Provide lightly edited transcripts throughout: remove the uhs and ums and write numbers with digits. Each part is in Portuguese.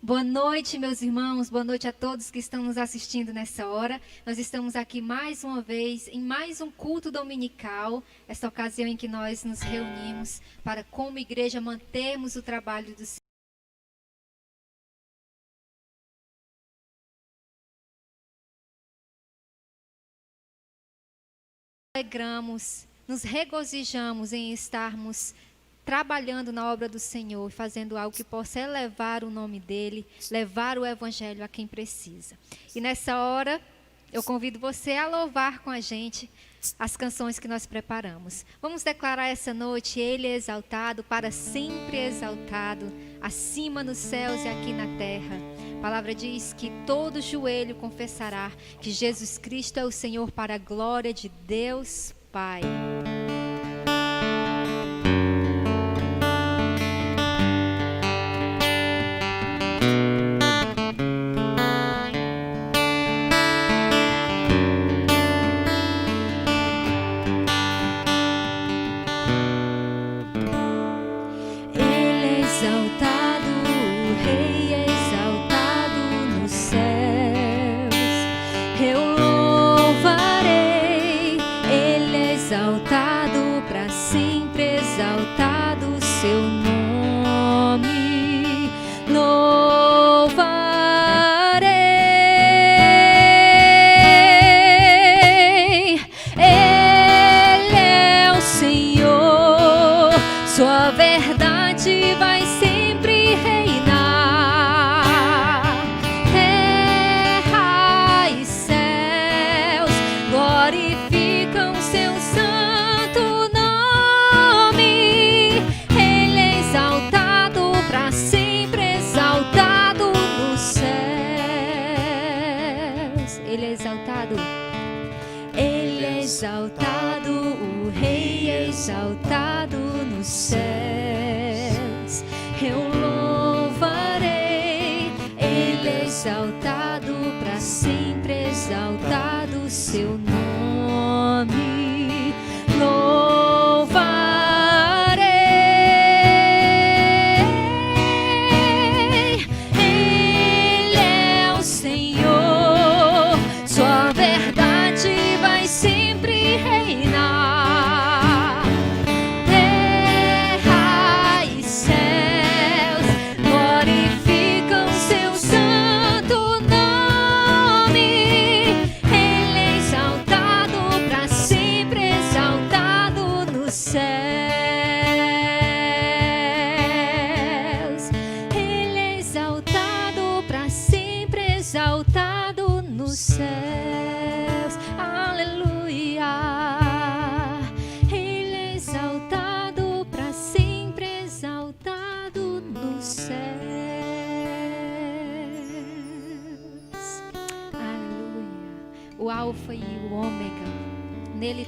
Boa noite, meus irmãos. Boa noite a todos que estão nos assistindo nessa hora. Nós estamos aqui mais uma vez em mais um culto dominical, esta ocasião em que nós nos reunimos para, como igreja, mantermos o trabalho do Senhor. Alegramos, nos regozijamos em estarmos trabalhando na obra do Senhor, fazendo algo que possa elevar o nome dEle, levar o Evangelho a quem precisa. E nessa hora, eu convido você a louvar com a gente as canções que nós preparamos. Vamos declarar essa noite: Ele é exaltado, para sempre exaltado, acima nos céus e aqui na terra. A palavra diz que todo joelho confessará que Jesus Cristo é o Senhor, para a glória de Deus Pai.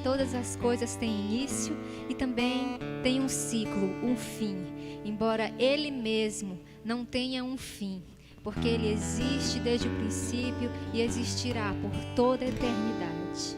Todas as coisas têm início e também tem um ciclo, um fim. Embora Ele mesmo não tenha um fim, porque Ele existe desde o princípio e existirá por toda a eternidade.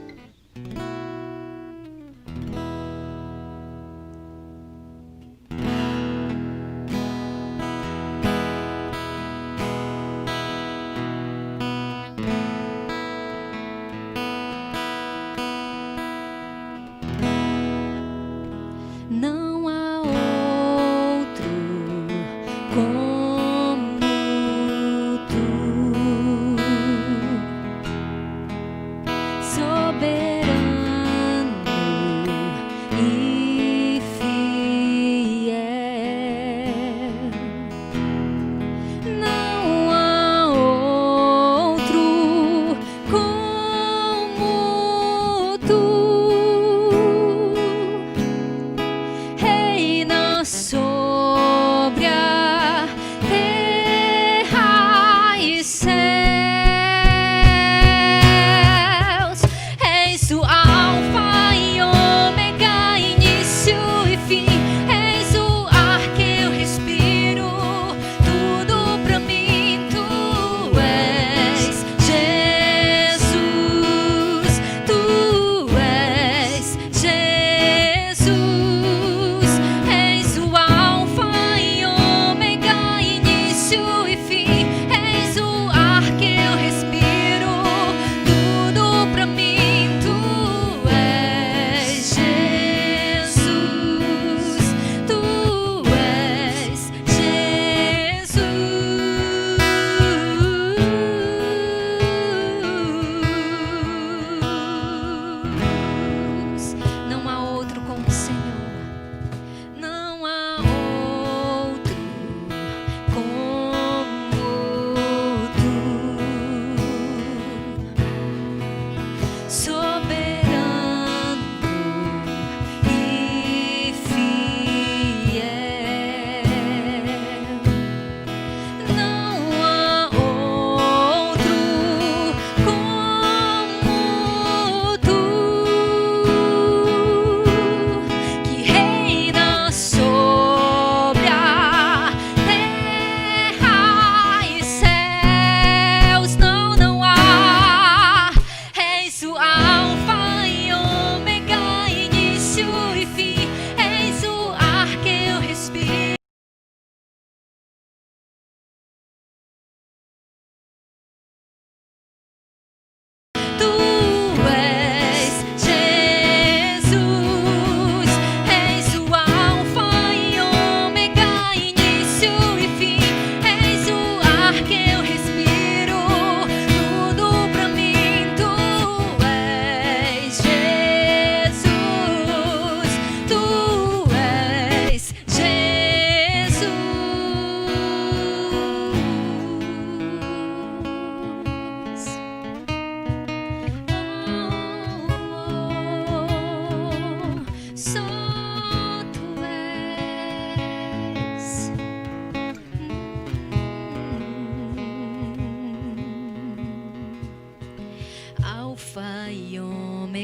Soberano.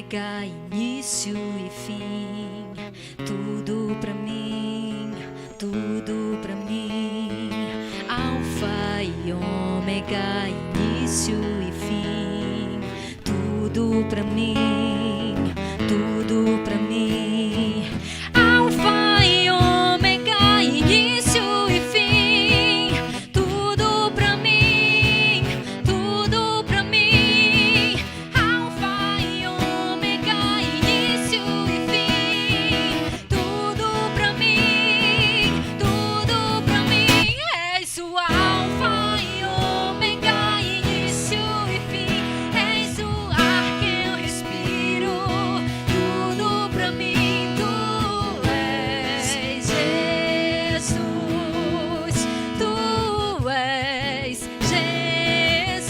ômega, início e fim, tudo pra mim, tudo pra mim. Alfa e ômega, início e fim, tudo pra mim, tudo pra mim. Alfa e ômega, início e fim, tudo pra mim, tudo pra mim. Alfa e ômega, início e fim, tudo pra mim, tudo pra mim. És o alfa e ômega, início e fim, és o ar que eu respiro, tudo pra mim. Tu és Jesus, tu és Jesus,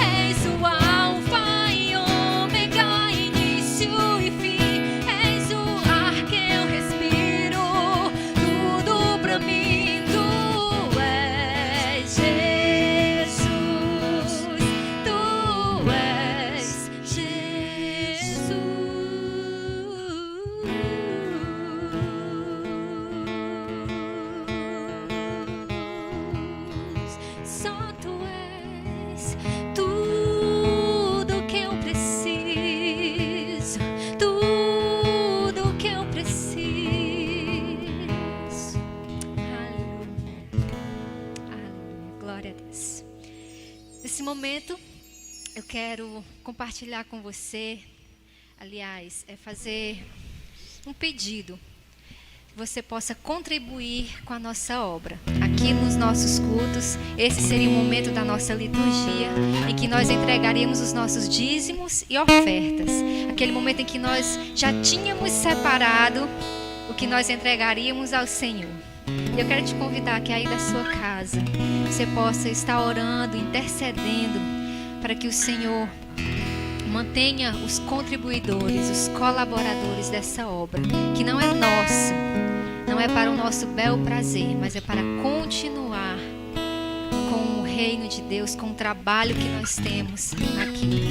és o alfa e ômega, início e fim, és o ar que eu respiro, tudo pra mim. Tu és Jesus, tu és Jesus. Só tu és tudo que eu preciso, tudo que eu preciso. Aleluia, aleluia, glória a Deus. Nesse momento, eu quero compartilhar com você, aliás, fazer um pedido, que você possa contribuir com a nossa obra. Aqui nos nossos cultos, esse seria o momento da nossa liturgia, em que nós entregaríamos os nossos dízimos e ofertas. Aquele momento em que nós já tínhamos separado o que nós entregaríamos ao Senhor. Eu quero te convidar que aí da sua casa, você possa estar orando, intercedendo, para que o Senhor mantenha os contribuidores, os colaboradores dessa obra, que não é nossa, não é para o nosso bel prazer, mas é para continuar com o reino de Deus, com o trabalho que nós temos aqui.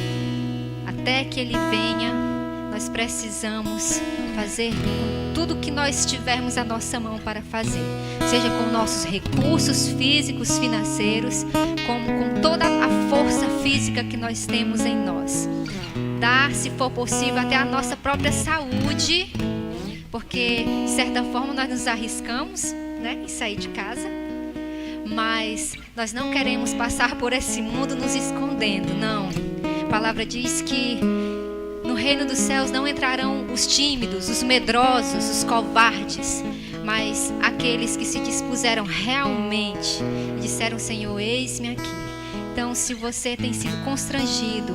Até que Ele venha, nós precisamos fazer com tudo que nós tivermos à nossa mão para fazer, seja com nossos recursos físicos, financeiros, como com toda a força física que nós temos em nós. Dar, se for possível, até a nossa própria saúde, porque de certa forma nós nos arriscamos, né, em sair de casa, mas nós não queremos passar por esse mundo nos escondendo, não. A palavra diz que no reino dos céus não entrarão os tímidos, os medrosos, os covardes, mas aqueles que se dispuseram realmente e disseram: Senhor, eis-me aqui. Então, se você tem sido constrangido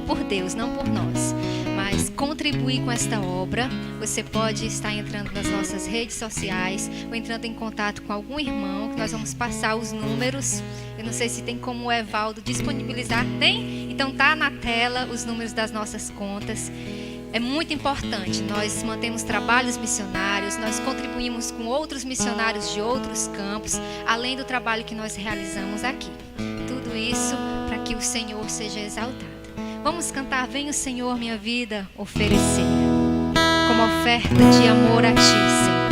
por Deus, não por nós, mas contribuir com esta obra, você pode estar entrando nas nossas redes sociais ou entrando em contato com algum irmão, que nós vamos passar os números. Eu não sei se tem como o Evaldo disponibilizar. Tem? Então tá na tela os números das nossas contas. É muito importante, nós mantemos trabalhos missionários, nós contribuímos com outros missionários de outros campos, além do trabalho que nós realizamos aqui. Tudo isso para que o Senhor seja exaltado. Vamos cantar Vem o Senhor minha vida oferecer, como oferta de amor a Ti, Senhor.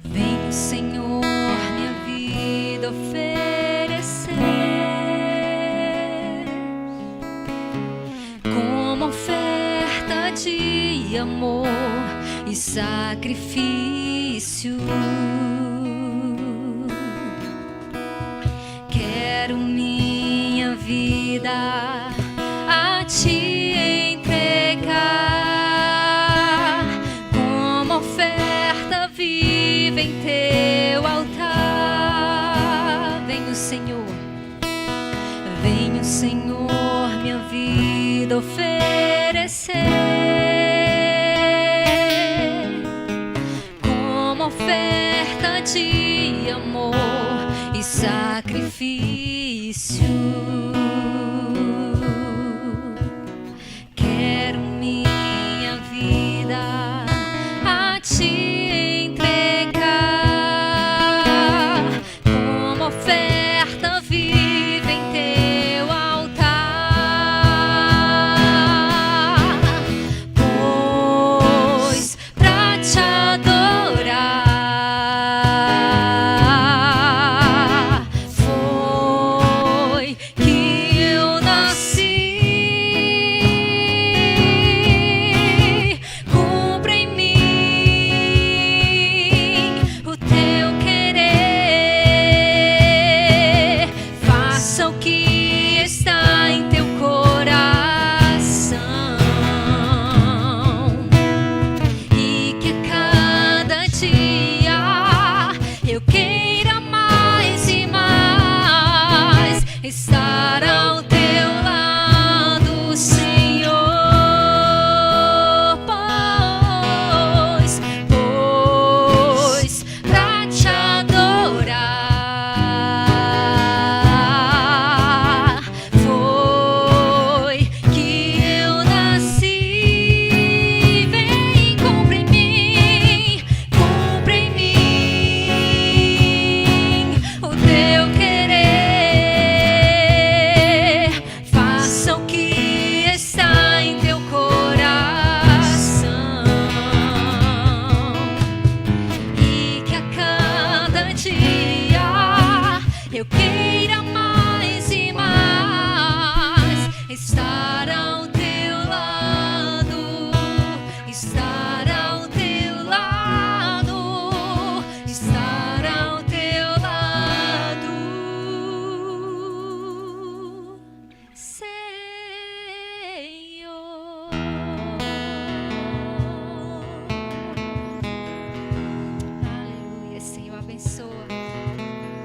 Vem o Senhor minha vida oferecer, como oferta de amor e sacrifício. Quero minha vida a Ti entregar, como oferta viva em Teu altar. Vem o Senhor minha vida oferecer, como oferta de amor e sacrifício. Quero minha vida oferta viva em teu altar, pois pra te adorar foi que eu nasci. Cumpra em mim o teu querer, faça o que está em teu coração, e que a cada dia eu queira mais e mais estar ao teu lado, Senhor, pois pra te adorar foi que eu nasci. Vem, cumpre em mim o teu querer, faça o que está em teu coração, e que a cada dia eu queira mais e mais estar ao teu lado, estar ao teu lado, estar ao teu lado, Senhor. Aleluia, Senhor, abençoa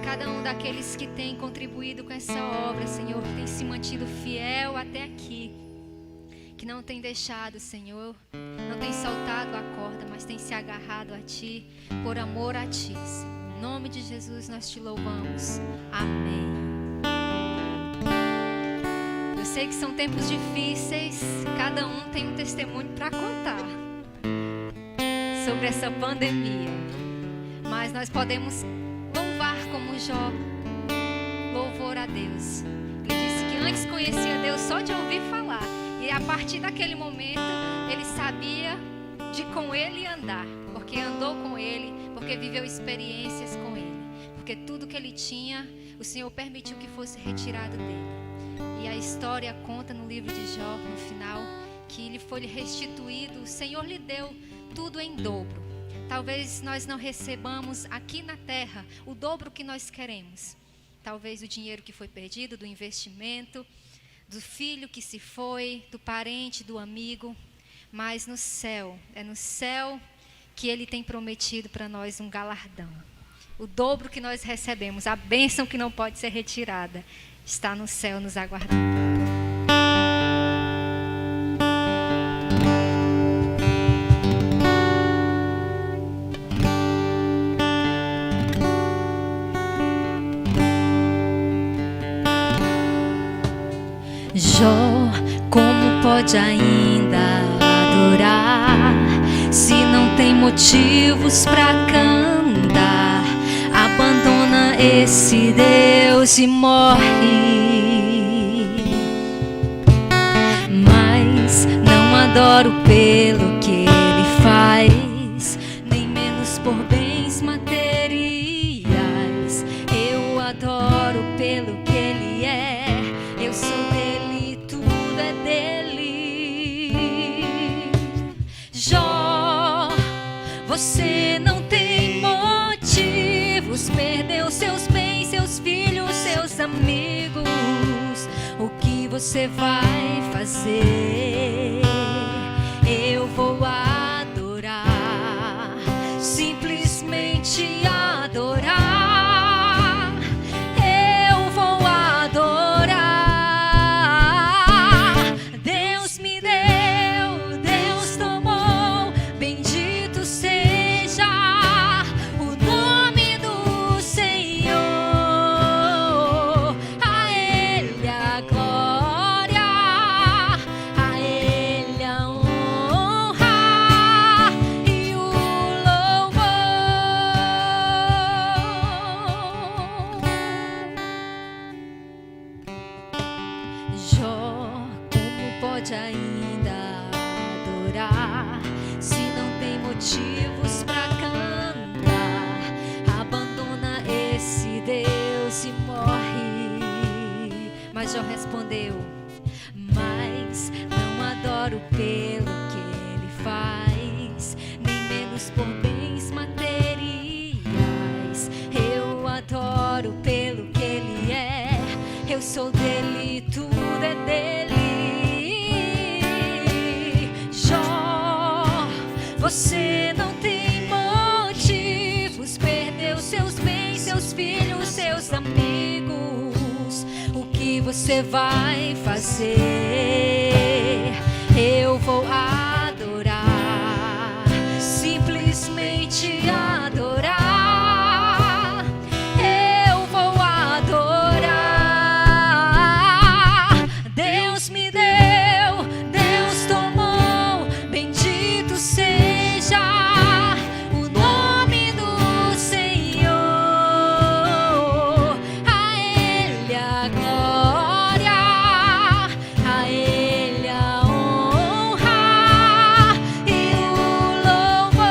cada um daqueles que tem contribuído com essa obra, Senhor, que tem se mantido fiel até aqui, que não tem deixado, Senhor, não tem soltado a corda, mas tem se agarrado a Ti, por amor a Ti, Senhor. Em nome de Jesus nós Te louvamos. Amém. Eu sei que são tempos difíceis, cada um tem um testemunho para contar sobre essa pandemia, mas nós podemos louvar como Jó, louvor a Deus. Ele disse que antes conhecia Deus só de ouvir falar, e a partir daquele momento ele sabia de com Ele andar, porque andou com Ele, porque viveu experiências com Ele, porque tudo que ele tinha, o Senhor permitiu que fosse retirado dele. E a história conta no livro de Jó, no final, que lhe foi restituído, o Senhor lhe deu tudo em dobro. Talvez nós não recebamos aqui na terra o dobro que nós queremos. Talvez o dinheiro que foi perdido, do investimento, do filho que se foi, do parente, do amigo. Mas no céu, é no céu que Ele tem prometido para nós um galardão. O dobro que nós recebemos, a bênção que não pode ser retirada, está no céu nos aguardando. Jó, como pode ainda adorar se não tem motivos pra cantar? Abandona esse Deus e morre. Mas não adoro pelo que Ele faz, nem menos por bens materiais. Eu adoro pelo que Ele é. Eu sou dele, tudo é dele. Jó, você não tem motivos, perdeu seus bens, seus filhos, seus amigos. O que você vai fazer? Eu vou adorar, simplesmente adorar. Eu vou adorar. Deus me deu, Deus tomou, bendito seja o nome do Senhor. A Ele a glória, a Ele a honra. pode ainda adorar. Se não tem motivos para cantar, abandona esse Deus e morre. Mas Jó respondeu: mas não adoro pelo que ele faz, nem menos por bens materiais. Eu adoro pelo que ele é. Eu sou dele, tudo é dele. Jó, você não tem motivos. Perdeu seus bens, seus filhos, seus amigos. O que você vai fazer? Eu vou adorar, simplesmente adorar. Eu vou adorar. Deus me deu, Deus tomou. Bendito seja o nome do Senhor. A Ele a glória, a Ele a honra e o louvor.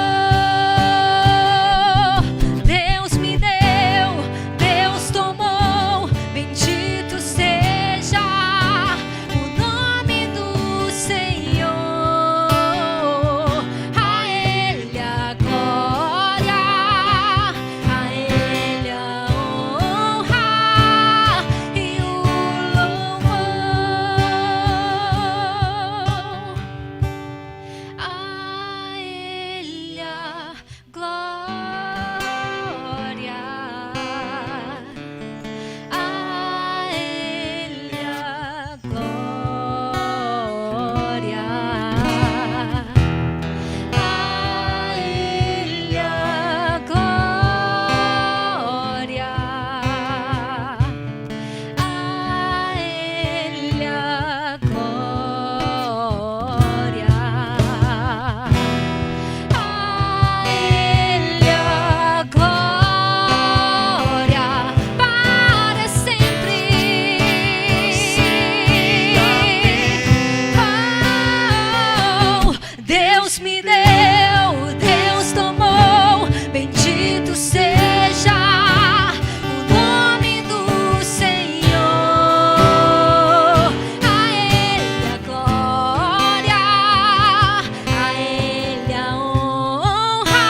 Deus me deu, Deus tomou. Bendito seja o nome do Senhor. A Ele a glória, a Ele a honra e o louvor. A Ele a glória, a Ele a glória, a Ele a glória, a Ele a glória, a Ele a glória para sempre. Oh, Deus me deu, Deus tomou. Bendito seja o nome do Senhor. A Ele a glória, a Ele a honra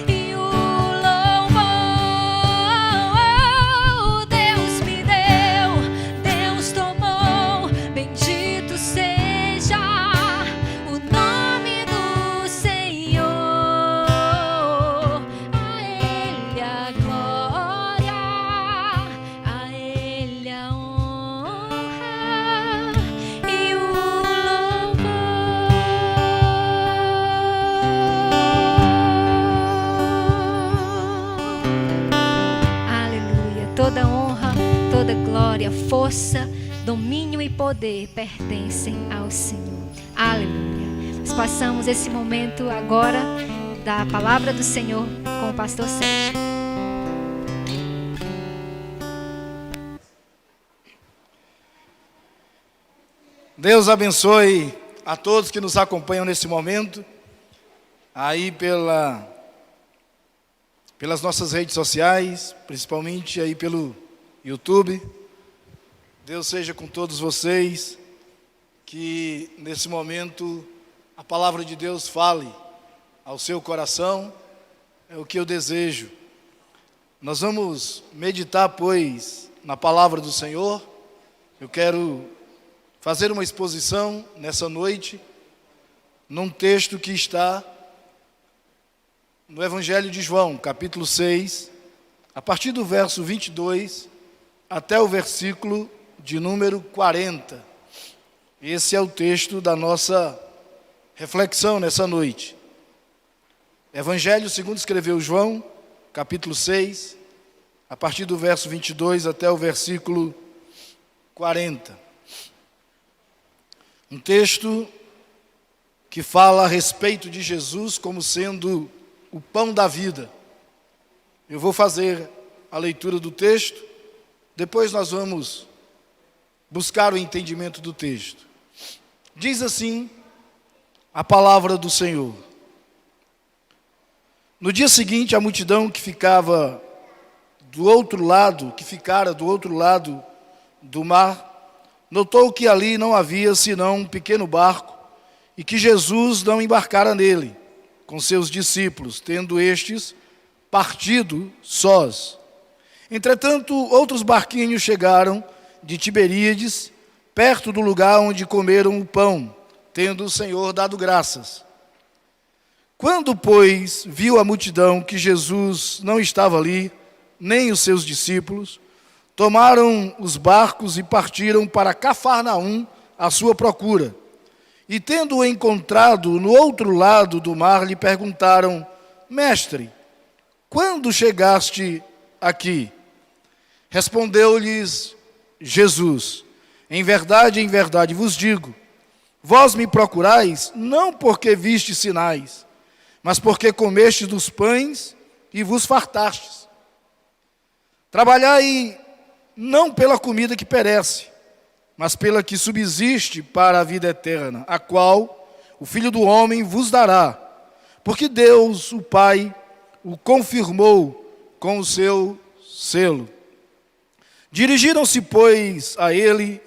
e o louvor. Deus me deu, Deus tomou. Bendito seja o nome do Senhor. A Ele a glória, a Ele a honra e o louvor. Aleluia. Toda honra, toda glória, força, domínio e poder pertencem ao Senhor. Aleluia. Nós passamos esse momento agora da palavra do Senhor com o pastor Sérgio. Deus abençoe a todos que nos acompanham nesse momento, aí pelas nossas redes sociais, principalmente aí pelo YouTube. Deus seja com todos vocês, que nesse momento a palavra de Deus fale ao seu coração, é o que eu desejo. Nós vamos meditar, pois, na palavra do Senhor. Eu quero fazer uma exposição nessa noite, num texto que está no Evangelho de João, capítulo 6, a partir do verso 22 até o versículo de número 40. Esse é o texto da nossa reflexão nessa noite. Evangelho segundo escreveu João, capítulo 6, a partir do verso 22 até o versículo 40. Um texto que fala a respeito de Jesus como sendo o pão da vida. Eu vou fazer a leitura do texto, depois nós vamos buscar o entendimento do texto. Diz assim a palavra do Senhor. No dia seguinte, a multidão que ficara do outro lado do mar, notou que ali não havia senão um pequeno barco e que Jesus não embarcara nele, com seus discípulos, tendo estes partido sós. Entretanto, outros barquinhos chegaram de Tiberíades, perto do lugar onde comeram o pão, tendo o Senhor dado graças. Quando, pois, viu a multidão que Jesus não estava ali, nem os seus discípulos, tomaram os barcos e partiram para Cafarnaum à sua procura. E tendo-o encontrado no outro lado do mar, lhe perguntaram: Mestre, quando chegaste aqui? Respondeu-lhes Jesus: em verdade vos digo, vós me procurais, não porque vistes sinais, mas porque comestes dos pães e vos fartastes. Trabalhai não pela comida que perece, mas pela que subsiste para a vida eterna, a qual o Filho do Homem vos dará, porque Deus, o Pai, o confirmou com o seu selo. Dirigiram-se, pois, a ele,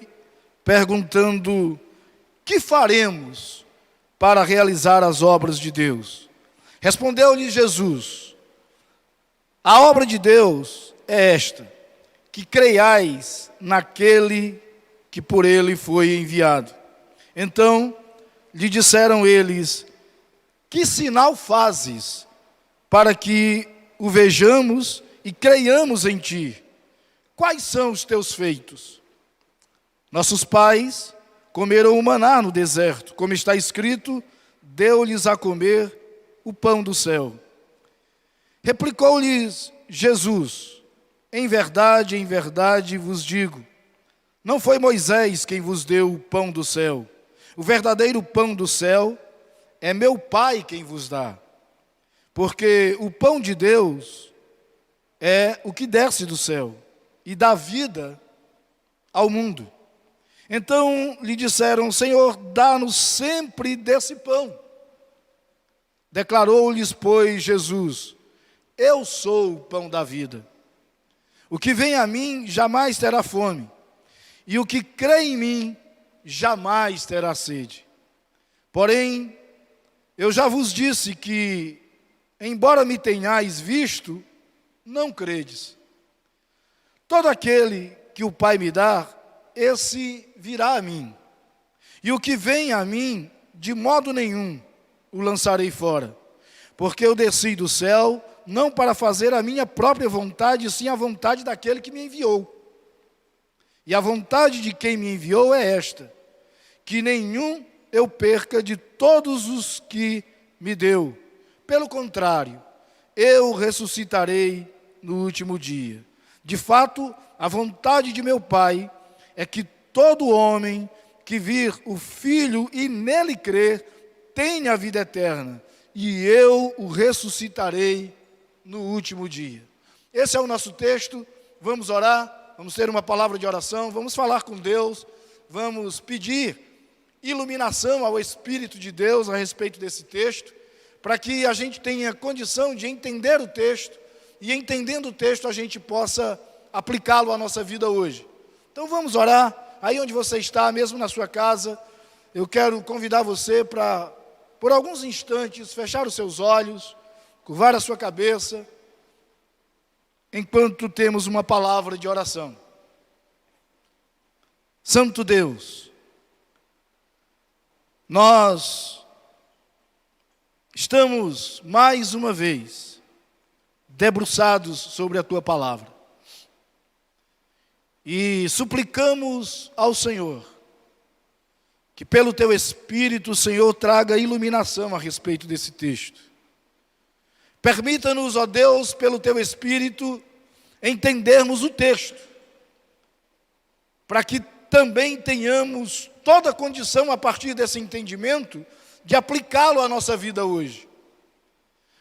perguntando: que faremos para realizar as obras de Deus? Respondeu-lhe Jesus: a obra de Deus é esta, que creiais naquele que por ele foi enviado. Então lhe disseram eles: que sinal fazes para que o vejamos e creiamos em ti? Quais são os teus feitos? Nossos pais comeram o maná no deserto, como está escrito: deu-lhes a comer o pão do céu. Replicou-lhes Jesus: em verdade vos digo, não foi Moisés quem vos deu o pão do céu. O verdadeiro pão do céu é meu Pai quem vos dá. Porque o pão de Deus é o que desce do céu e dá vida ao mundo. Então lhe disseram: Senhor, dá-nos sempre desse pão. Declarou-lhes, pois, Jesus: eu sou o pão da vida. O que vem a mim jamais terá fome, e o que crê em mim jamais terá sede. Porém, eu já vos disse que, embora me tenhais visto, não credes. Todo aquele que o Pai me dá, esse virá a mim. E o que vem a mim, de modo nenhum o lançarei fora. Porque eu desci do céu, não para fazer a minha própria vontade, sim a vontade daquele que me enviou. E a vontade de quem me enviou é esta: que nenhum eu perca de todos os que me deu. Pelo contrário, eu ressuscitarei no último dia. De fato, a vontade de meu Pai é que todo homem que vir o Filho e nele crer, tenha a vida eterna, e eu o ressuscitarei no último dia. Esse é o nosso texto. Vamos orar, vamos ter uma palavra de oração, vamos falar com Deus, vamos pedir iluminação ao Espírito de Deus a respeito desse texto, para que a gente tenha condição de entender o texto, e entendendo o texto a gente possa aplicá-lo à nossa vida hoje. Então vamos orar. Aí onde você está, mesmo na sua casa, eu quero convidar você para, por alguns instantes, fechar os seus olhos, curvar a sua cabeça, enquanto temos uma palavra de oração. Santo Deus, nós estamos mais uma vez debruçados sobre a Tua palavra e suplicamos ao Senhor que pelo Teu Espírito o Senhor traga iluminação a respeito desse texto. Permita-nos, ó Deus, pelo Teu Espírito, entendermos o texto, para que também tenhamos toda a condição, a partir desse entendimento, de aplicá-lo à nossa vida hoje.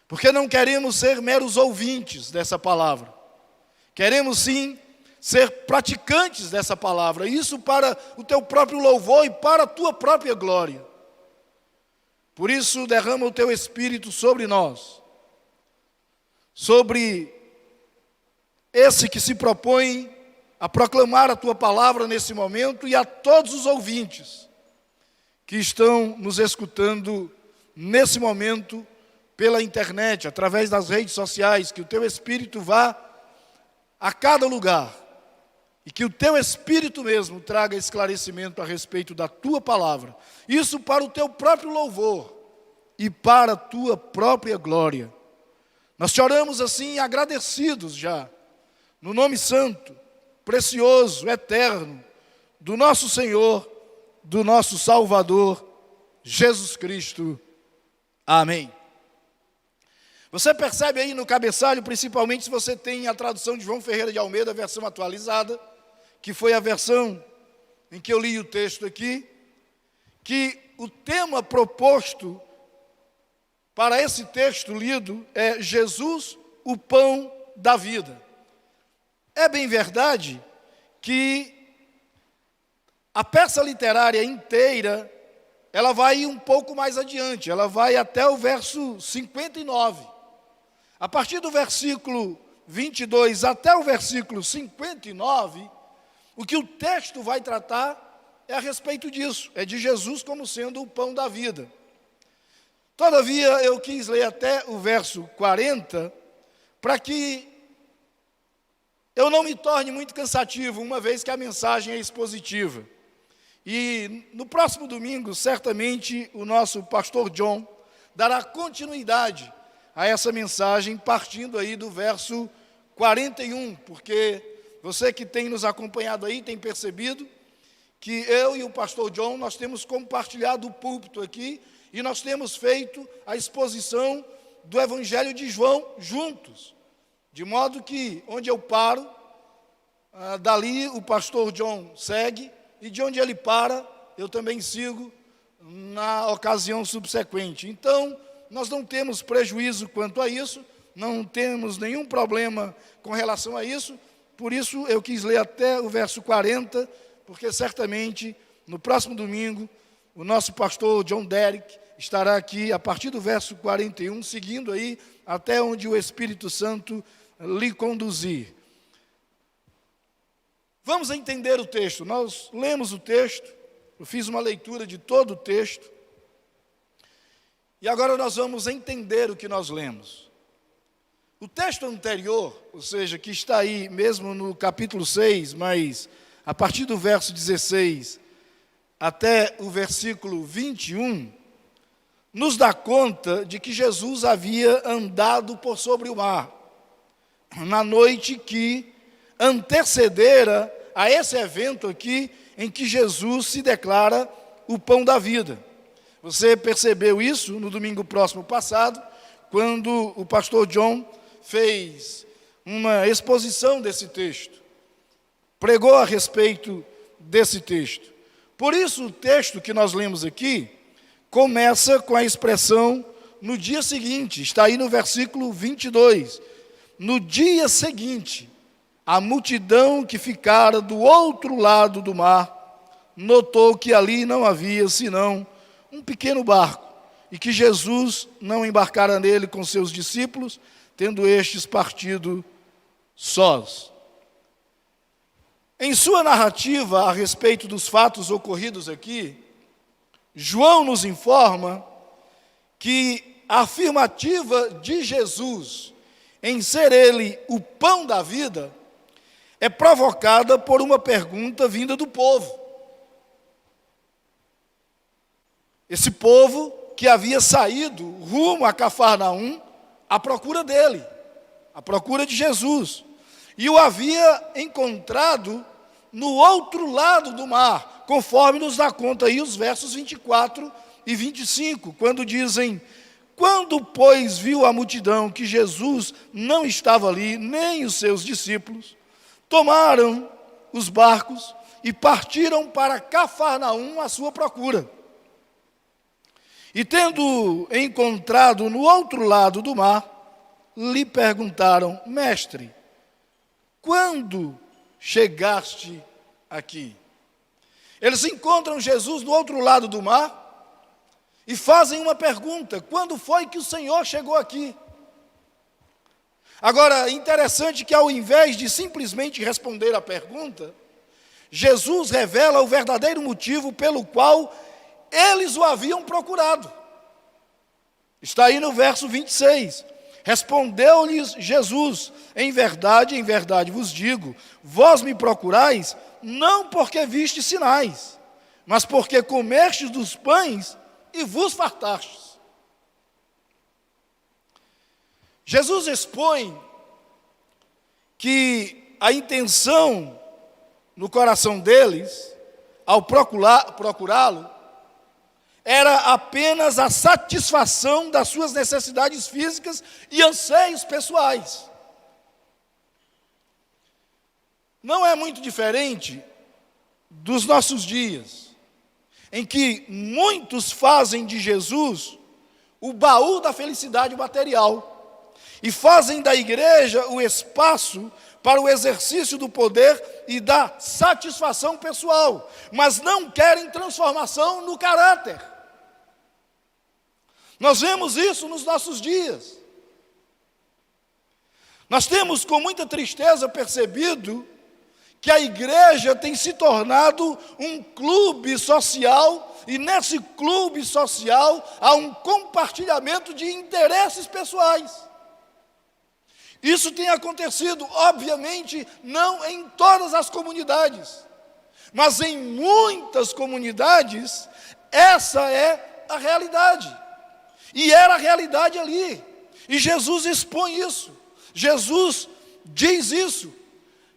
Porque não queremos ser meros ouvintes dessa palavra. Queremos sim ser praticantes dessa palavra, isso para o teu próprio louvor e para a tua própria glória. Por isso, derrama o teu Espírito sobre nós, sobre esse que se propõe a proclamar a tua palavra nesse momento, e a todos os ouvintes que estão nos escutando nesse momento pela internet, através das redes sociais, que o teu Espírito vá a cada lugar e que o teu Espírito mesmo traga esclarecimento a respeito da tua palavra. Isso para o teu próprio louvor e para a tua própria glória. Nós te oramos assim, agradecidos já, no nome santo, precioso, eterno, do nosso Senhor, do nosso Salvador, Jesus Cristo. Amém. Você percebe aí no cabeçalho, principalmente se você tem a tradução de João Ferreira de Almeida, a versão atualizada, que foi a versão em que eu li o texto aqui, que o tema proposto para esse texto lido é Jesus, o pão da vida. É bem verdade que a peça literária inteira, ela vai um pouco mais adiante, ela vai até o verso 59. A partir do versículo 22 até o versículo 59, o que o texto vai tratar é a respeito disso, é de Jesus como sendo o pão da vida. Todavia, eu quis ler até o verso 40, para que eu não me torne muito cansativo, uma vez que a mensagem é expositiva. E no próximo domingo, certamente, o nosso pastor John dará continuidade a essa mensagem, partindo aí do verso 41, porque você que tem nos acompanhado aí, tem percebido que eu e o pastor John, nós temos compartilhado o púlpito aqui, e nós temos feito a exposição do Evangelho de João juntos, de modo que, onde eu paro, dali o pastor John segue, e de onde ele para, eu também sigo na ocasião subsequente. Então, nós não temos prejuízo quanto a isso, não temos nenhum problema com relação a isso, por isso eu quis ler até o verso 40, porque certamente no próximo domingo o nosso pastor John Derrick estará aqui a partir do verso 41, seguindo aí até onde o Espírito Santo lhe conduzir. Vamos entender o texto. Nós lemos o texto, eu fiz uma leitura de todo o texto, e agora nós vamos entender o que nós lemos. O texto anterior, ou seja, que está aí mesmo no capítulo 6, mas a partir do verso 16 até o versículo 21, nos dá conta de que Jesus havia andado por sobre o mar, na noite que antecedera a esse evento aqui, em que Jesus se declara o pão da vida. Você percebeu isso no domingo próximo passado, quando o pastor John fez uma exposição desse texto, pregou a respeito desse texto. Por isso, o texto que nós lemos aqui começa com a expressão no dia seguinte, está aí no versículo 22. No dia seguinte, a multidão que ficara do outro lado do mar notou que ali não havia senão um pequeno barco, e que Jesus não embarcara nele com seus discípulos, tendo estes partido sós. Em sua narrativa a respeito dos fatos ocorridos aqui, João nos informa que a afirmativa de Jesus em ser ele o pão da vida é provocada por uma pergunta vinda do povo. Esse povo que havia saído rumo a Cafarnaum à procura dele, à procura de Jesus, e o havia encontrado no outro lado do mar, conforme nos dá conta aí os versos 24 e 25, quando dizem: quando, pois, viu a multidão que Jesus não estava ali, nem os seus discípulos, tomaram os barcos e partiram para Cafarnaum à sua procura. E tendo encontrado no outro lado do mar, lhe perguntaram: mestre, quando chegaste aqui? Eles encontram Jesus do outro lado do mar e fazem uma pergunta: quando foi que o Senhor chegou aqui? Agora, interessante que ao invés de simplesmente responder a pergunta, Jesus revela o verdadeiro motivo pelo qual eles o haviam procurado. Está aí no verso 26. Respondeu-lhes Jesus: em verdade vos digo, vós me procurais, não porque vistes sinais, mas porque comestes dos pães e vos fartastes. Jesus expõe que a intenção no coração deles, ao procurá-lo, era apenas a satisfação das suas necessidades físicas e anseios pessoais. Não é muito diferente dos nossos dias, em que muitos fazem de Jesus o baú da felicidade material e fazem da igreja o espaço para o exercício do poder e da satisfação pessoal, mas não querem transformação no caráter. Nós vemos isso nos nossos dias. Nós temos com muita tristeza percebido que a igreja tem se tornado um clube social, e nesse clube social há um compartilhamento de interesses pessoais. Isso tem acontecido, obviamente, não em todas as comunidades, mas em muitas comunidades, essa é a realidade. E era a realidade ali. E Jesus expõe isso. Jesus diz isso,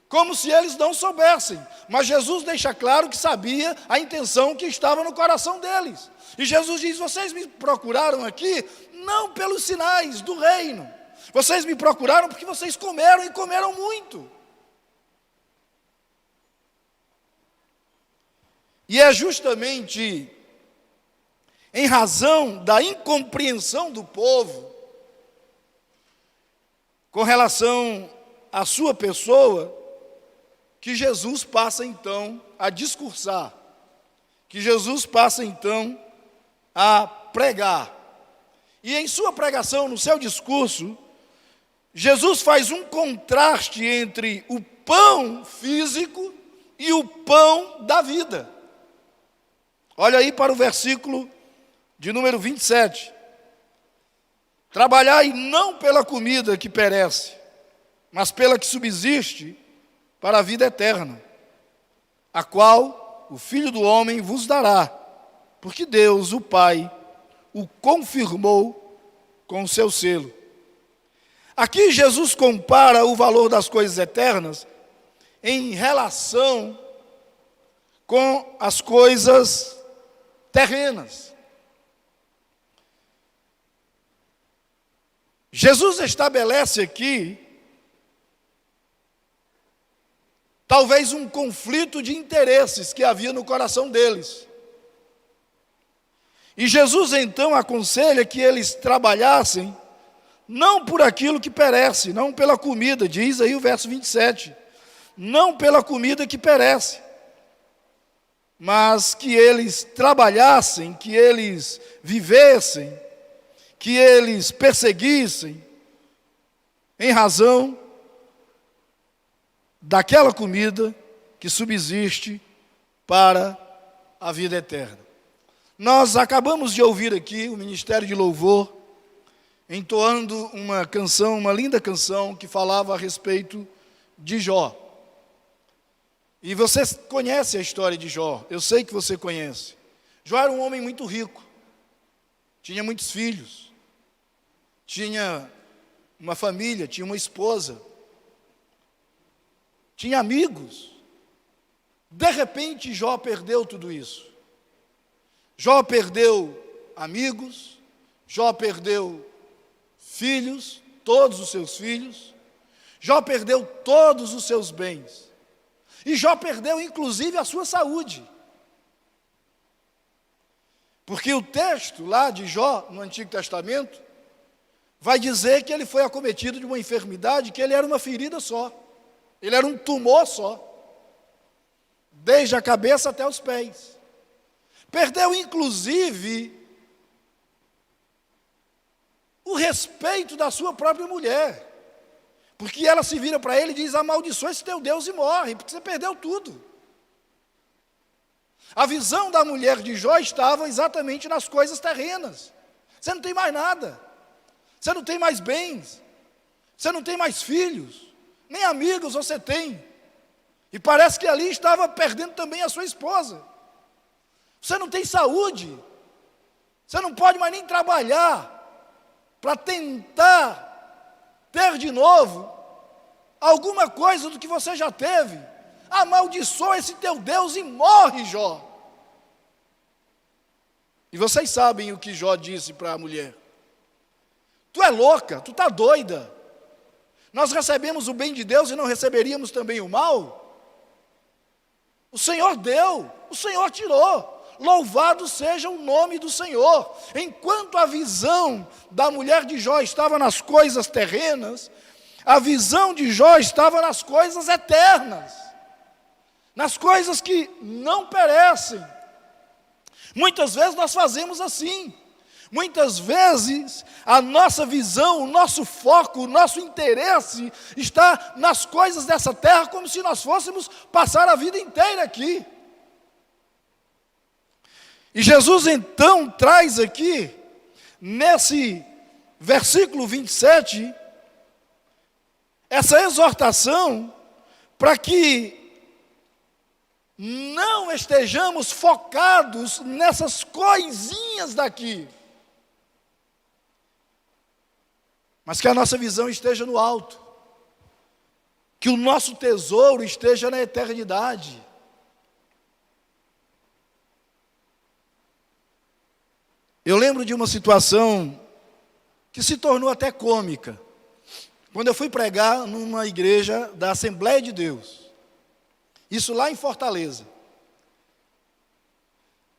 como se eles não soubessem. Mas Jesus deixa claro que sabia a intenção que estava no coração deles. E Jesus diz: vocês me procuraram aqui não pelos sinais do reino. Vocês me procuraram porque vocês comeram e comeram muito. E é justamente em razão da incompreensão do povo com relação à sua pessoa, que Jesus passa então a discursar, que Jesus passa então a pregar. E em sua pregação, no seu discurso, Jesus faz um contraste entre o pão físico e o pão da vida. Olha aí para o versículo de número 27. Trabalhai não pela comida que perece, mas pela que subsiste para a vida eterna, a qual o Filho do Homem vos dará, porque Deus, o Pai, o confirmou com o seu selo. Aqui Jesus compara o valor das coisas eternas em relação com as coisas terrenas. Jesus estabelece aqui talvez um conflito de interesses que havia no coração deles. E Jesus então aconselha que eles trabalhassem não por aquilo que perece, não pela comida, diz aí o verso 27, não pela comida que perece, mas que eles trabalhassem, que eles vivessem, que eles perseguissem, em razão daquela comida que subsiste para a vida eterna. Nós acabamos de ouvir aqui o Ministério de Louvor entoando uma canção, uma linda canção que falava a respeito de Jó. E você conhece a história de Jó, eu sei que você conhece. Jó era um homem muito rico, tinha muitos filhos, tinha uma família, tinha uma esposa, tinha amigos. De repente, Jó perdeu tudo isso. Jó perdeu amigos, Jó perdeu filhos, todos os seus filhos, Jó perdeu todos os seus bens, e Jó perdeu inclusive a sua saúde, porque o texto lá de Jó, no Antigo Testamento, vai dizer que ele foi acometido de uma enfermidade, que ele era uma ferida só, ele era um tumor só, desde a cabeça até os pés. Perdeu, inclusive, o respeito da sua própria mulher. Porque ela se vira para ele e diz: amaldiçoa esse teu Deus e morre, porque você perdeu tudo. A visão da mulher de Jó estava exatamente nas coisas terrenas. Você não tem mais nada. Você não tem mais bens. Você não tem mais filhos. Nem amigos você tem. E parece que ali estava perdendo também a sua esposa. Você não tem saúde. Você não pode mais nem trabalhar para tentar ter de novo alguma coisa do que você já teve. Amaldiçoa esse teu Deus e morre, Jó. E vocês sabem o que Jó disse para a mulher: tu é louca, tu está doida. Nós recebemos o bem de Deus e não receberíamos também o mal? O Senhor deu, o Senhor tirou. Louvado seja o nome do Senhor. Enquanto a visão da mulher de Jó estava nas coisas terrenas, a visão de Jó estava nas coisas eternas, nas coisas que não perecem. Muitas vezes nós fazemos assim. Muitas vezes a nossa visão, o nosso foco, o nosso interesse está nas coisas dessa terra, como se nós fôssemos passar a vida inteira aqui. E Jesus então traz aqui, nesse versículo 27, essa exortação para que não estejamos focados nessas coisinhas daqui, mas que a nossa visão esteja no alto, que o nosso tesouro esteja na eternidade. Eu lembro de uma situação que se tornou até cômica, quando eu fui pregar numa igreja da Assembleia de Deus, isso lá em Fortaleza.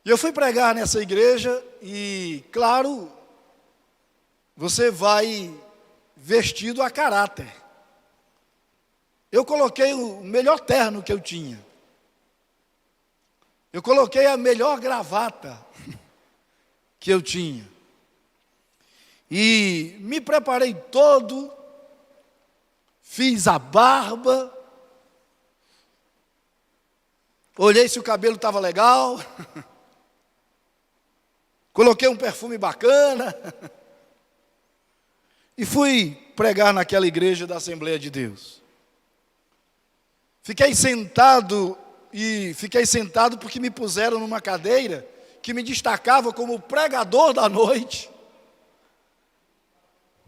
E eu fui pregar nessa igreja e, claro, você vai vestido a caráter. Eu coloquei o melhor terno que eu tinha. Eu coloquei a melhor gravata que eu tinha. E me preparei todo, fiz a barba, olhei se o cabelo estava legal, coloquei um perfume bacana e fui pregar naquela igreja da Assembleia de Deus. Fiquei sentado porque me puseram numa cadeira que me destacava como o pregador da noite.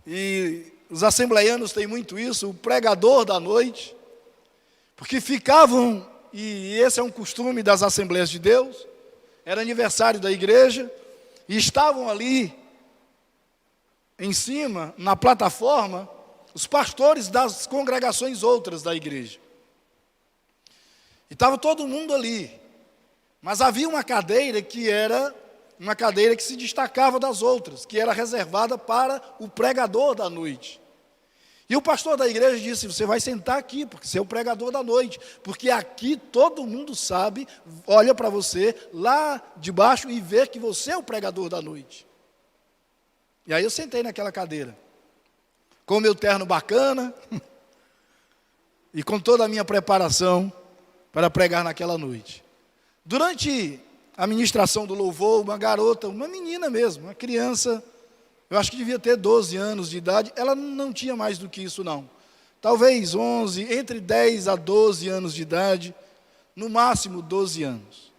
E os assembleianos têm muito isso, o pregador da noite, porque ficavam, e esse é um costume das Assembleias de Deus, era aniversário da igreja, e estavam ali, em cima, na plataforma, os pastores das congregações outras da igreja. E estava todo mundo ali, mas havia uma cadeira que era uma cadeira que se destacava das outras, que era reservada para o pregador da noite. E o pastor da igreja disse: você vai sentar aqui, porque você é o pregador da noite, porque aqui todo mundo sabe, olha para você lá de baixo e vê que você é o pregador da noite. E aí eu sentei naquela cadeira, com o meu terno bacana, e com toda a minha preparação para pregar naquela noite. Durante a ministração do louvor, uma garota, uma menina mesmo, uma criança, eu acho que devia ter 12 anos de idade, ela não tinha mais do que isso não, talvez 11, entre 10 a 12 anos de idade, no máximo 12 anos.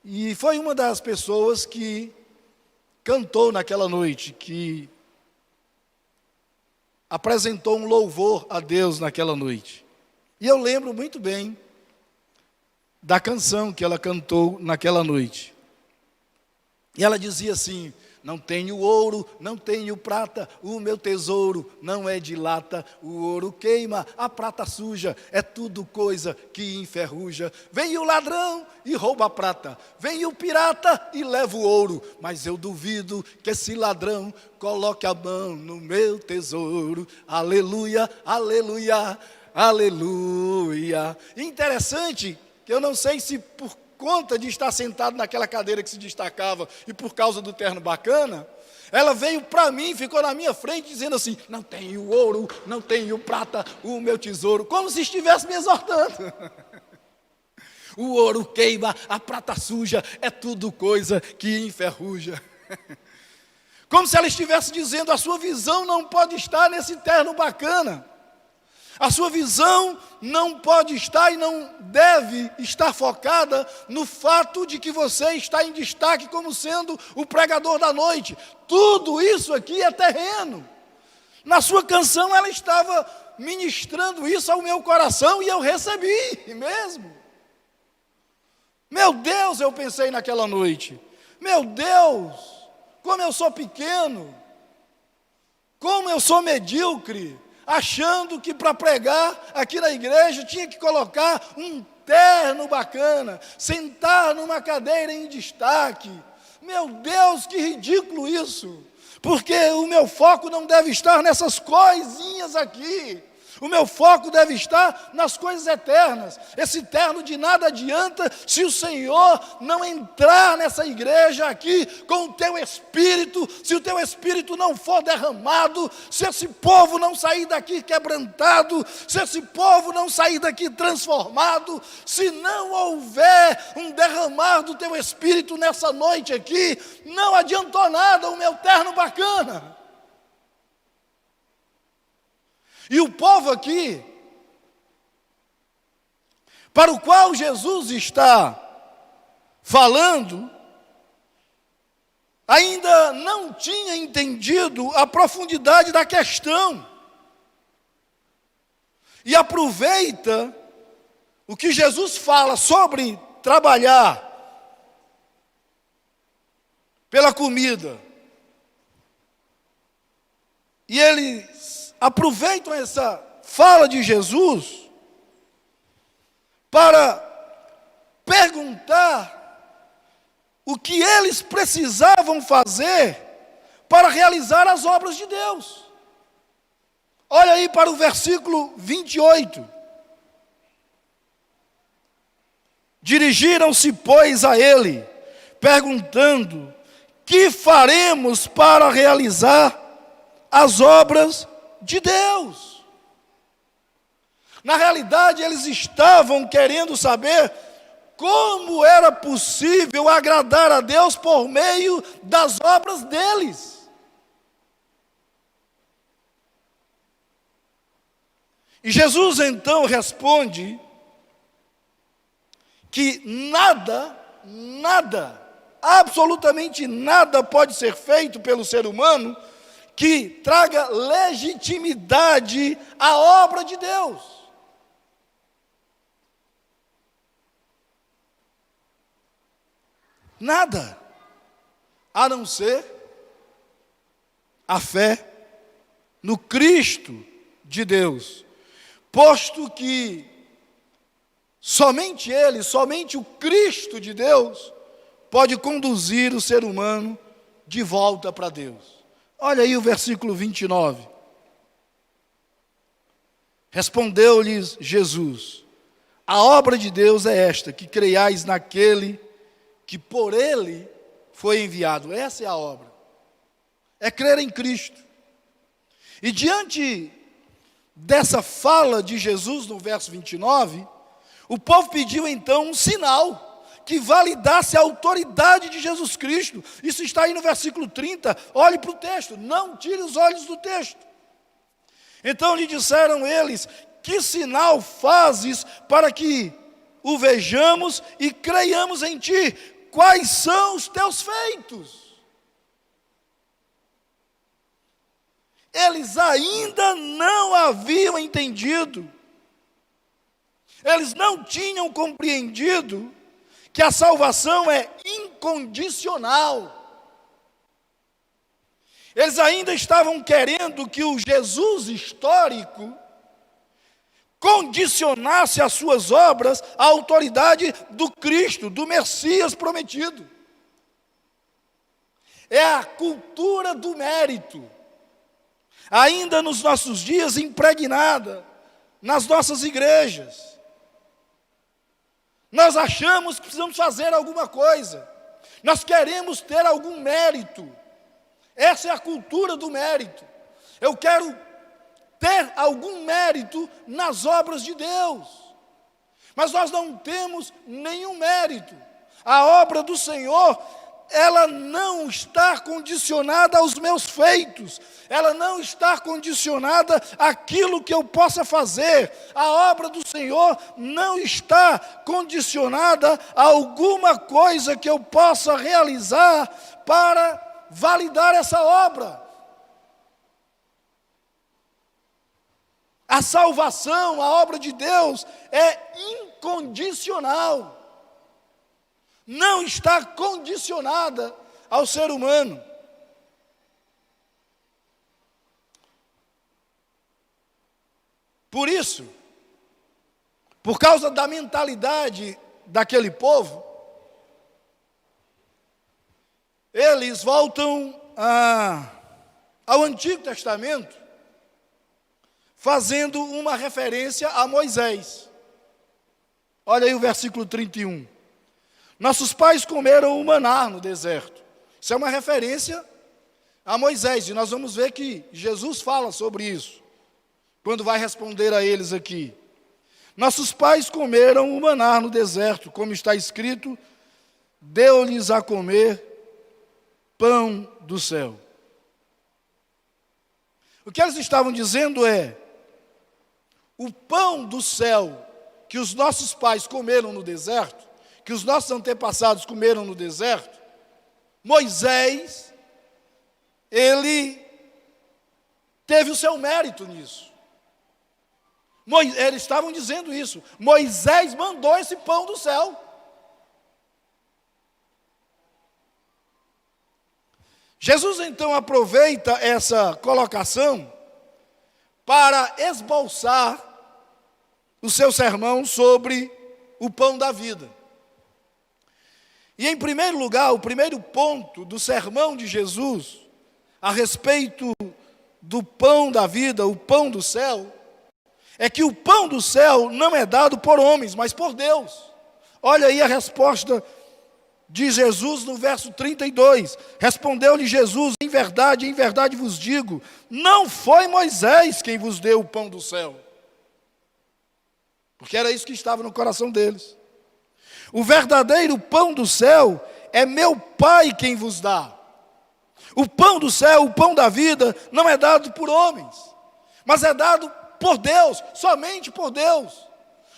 E foi uma das pessoas que cantou naquela noite, que apresentou um louvor a Deus naquela noite. E eu lembro muito bem da canção que ela cantou naquela noite. E ela dizia assim: não tenho ouro, não tenho prata, o meu tesouro não é de lata. O ouro queima, a prata suja, é tudo coisa que enferruja. Vem o ladrão e rouba a prata, vem o pirata e leva o ouro, mas eu duvido que esse ladrão coloque a mão no meu tesouro. Aleluia, aleluia, aleluia. Interessante que eu não sei se por conta de estar sentado naquela cadeira que se destacava e por causa do terno bacana, ela veio para mim, ficou na minha frente dizendo assim: não tenho ouro, não tenho prata, o meu tesouro, como se estivesse me exortando. O ouro queima, a prata suja, é tudo coisa que enferruja. Como se ela estivesse dizendo: a sua visão não pode estar nesse terno bacana. A sua visão não pode estar e não deve estar focada no fato de que você está em destaque como sendo o pregador da noite. Tudo isso aqui é terreno. Na sua canção ela estava ministrando isso ao meu coração e eu recebi mesmo. Meu Deus, eu pensei naquela noite. Meu Deus, como eu sou pequeno, como eu sou medíocre, achando que para pregar aqui na igreja tinha que colocar um terno bacana, sentar numa cadeira em destaque. Meu Deus, que ridículo isso! Porque o meu foco não deve estar nessas coisinhas aqui. O meu foco deve estar nas coisas eternas. Esse terno de nada adianta se o Senhor não entrar nessa igreja aqui com o teu espírito, se o teu espírito não for derramado, se esse povo não sair daqui quebrantado, se esse povo não sair daqui transformado, se não houver um derramar do teu espírito nessa noite aqui, não adiantou nada o meu terno bacana. E o povo aqui, para o qual Jesus está falando, ainda não tinha entendido a profundidade da questão. E aproveita o que Jesus fala sobre trabalhar pela comida. E eles aproveitam essa fala de Jesus para perguntar o que eles precisavam fazer para realizar as obras de Deus. Olha aí para o versículo 28. Dirigiram-se, pois, a ele, perguntando: que faremos para realizar as obras de Deus? Na realidade, eles estavam querendo saber como era possível agradar a Deus por meio das obras deles. E Jesus então responde que nada, absolutamente nada pode ser feito pelo ser humano que traga legitimidade à obra de Deus. Nada, a não ser a fé no Cristo de Deus, posto que somente Ele, somente o Cristo de Deus, pode conduzir o ser humano de volta para Deus. Olha aí o versículo 29. Respondeu-lhes Jesus: a obra de Deus é esta, que creiais naquele que por Ele foi enviado. Essa é a obra. É crer em Cristo. E diante dessa fala de Jesus no verso 29, o povo pediu então um sinal que validasse a autoridade de Jesus Cristo. Isso está aí no versículo 30, olhe para o texto, não tire os olhos do texto. Então lhe disseram eles: que sinal fazes para que o vejamos e creiamos em ti? Quais são os teus feitos? Eles ainda não haviam entendido, eles não tinham compreendido que a salvação é incondicional. Eles ainda estavam querendo que o Jesus histórico condicionasse as suas obras à autoridade do Cristo, do Messias prometido. É a cultura do mérito, ainda nos nossos dias impregnada nas nossas igrejas. Nós achamos que precisamos fazer alguma coisa. Nós queremos ter algum mérito. Essa é a cultura do mérito. Eu quero ter algum mérito nas obras de Deus. Mas nós não temos nenhum mérito. A obra do Senhor, ela não está condicionada aos meus feitos. Ela não está condicionada àquilo que eu possa fazer. A obra do Senhor não está condicionada a alguma coisa que eu possa realizar para validar essa obra. A salvação, a obra de Deus é incondicional. Não está condicionada ao ser humano. Por isso, por causa da mentalidade daquele povo, eles voltam ao Antigo Testamento, fazendo uma referência a Moisés. Olha aí o versículo 31. Nossos pais comeram o maná no deserto. Isso é uma referência a Moisés, e nós vamos ver que Jesus fala sobre isso, quando vai responder a eles aqui. Nossos pais comeram o maná no deserto, como está escrito, deu-lhes a comer pão do céu. O que eles estavam dizendo é, o pão do céu que os nossos pais comeram no deserto, que os nossos antepassados comeram no deserto, Moisés, ele teve o seu mérito nisso. Eles estavam dizendo isso. Moisés mandou esse pão do céu. Jesus então aproveita essa colocação para esboçar o seu sermão sobre o pão da vida. E em primeiro lugar, o primeiro ponto do sermão de Jesus a respeito do pão da vida, o pão do céu, é que o pão do céu não é dado por homens, mas por Deus. Olha aí a resposta de Jesus no verso 32. Respondeu-lhe Jesus, em verdade vos digo, não foi Moisés quem vos deu o pão do céu. Porque era isso que estava no coração deles. O verdadeiro pão do céu é meu Pai quem vos dá. O pão do céu, o pão da vida, não é dado por homens, mas é dado por Deus, somente por Deus.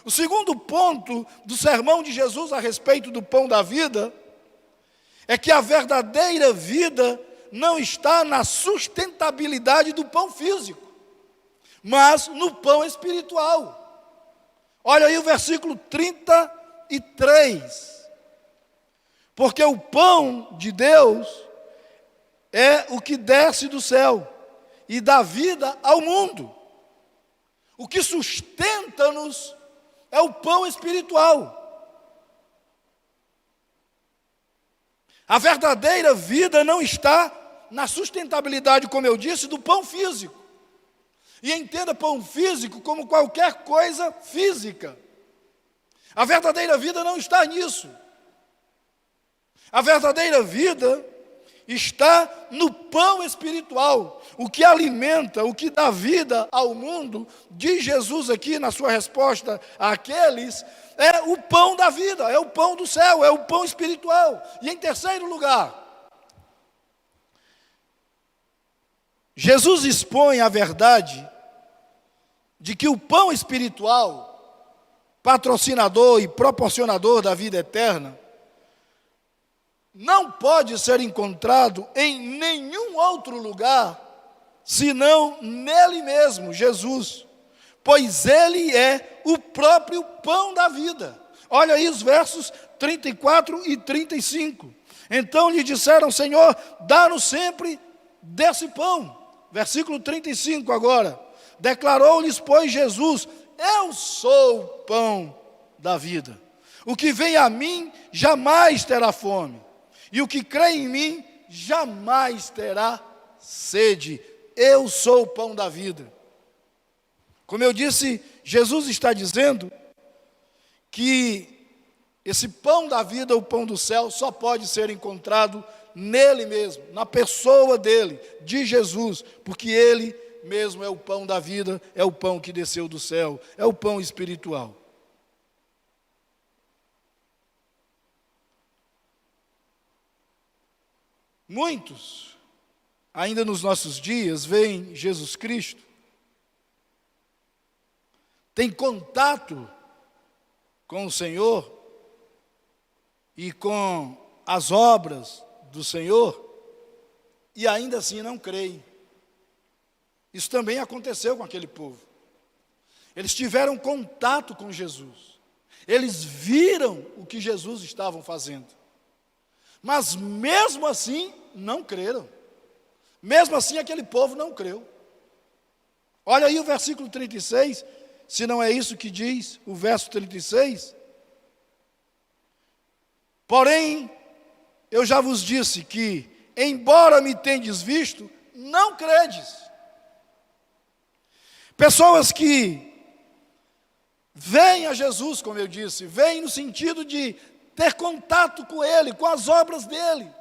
O segundo ponto do sermão de Jesus a respeito do pão da vida é que a verdadeira vida não está na sustentabilidade do pão físico, mas no pão espiritual. Olha aí o versículo 33. Porque o pão de Deus é o que desce do céu e dá vida ao mundo. O que sustenta-nos é o pão espiritual. A verdadeira vida não está na sustentabilidade, como eu disse, do pão físico. E entenda pão físico como qualquer coisa física. A verdadeira vida não está nisso. A verdadeira vida está no pão espiritual. O que alimenta, o que dá vida ao mundo, diz Jesus aqui na sua resposta àqueles, é o pão da vida, é o pão do céu, é o pão espiritual. E em terceiro lugar, Jesus expõe a verdade de que o pão espiritual, patrocinador e proporcionador da vida eterna, não pode ser encontrado em nenhum outro lugar, senão nele mesmo, Jesus, pois ele é o próprio pão da vida. Olha aí os versos 34 e 35. Então lhe disseram, Senhor, dá-nos sempre desse pão. Versículo 35 agora. Declarou-lhes, pois, Jesus, eu sou o pão da vida. O que vem a mim jamais terá fome, e o que crê em mim jamais terá sede. Eu sou o pão da vida. Como eu disse, Jesus está dizendo que Esse pão da vida, o pão do céu, só pode ser encontrado nele mesmo, na pessoa dele, de Jesus, porque ele mesmo é o pão da vida, é o pão que desceu do céu, é o pão espiritual. Muitos, ainda nos nossos dias, veem Jesus Cristo, têm contato com o Senhor e com as obras do Senhor, e ainda assim não creem. Isso também aconteceu com aquele povo. Eles tiveram contato com Jesus, eles viram o que Jesus estava fazendo, mas mesmo assim não creram. Mesmo assim aquele povo não creu. Olha aí o versículo 36, se não é isso que diz o verso 36. Porém, eu já vos disse que, embora me tendes visto, não credes. Pessoas que veem a Jesus, como eu disse, veem no sentido de ter contato com Ele, com as obras dEle.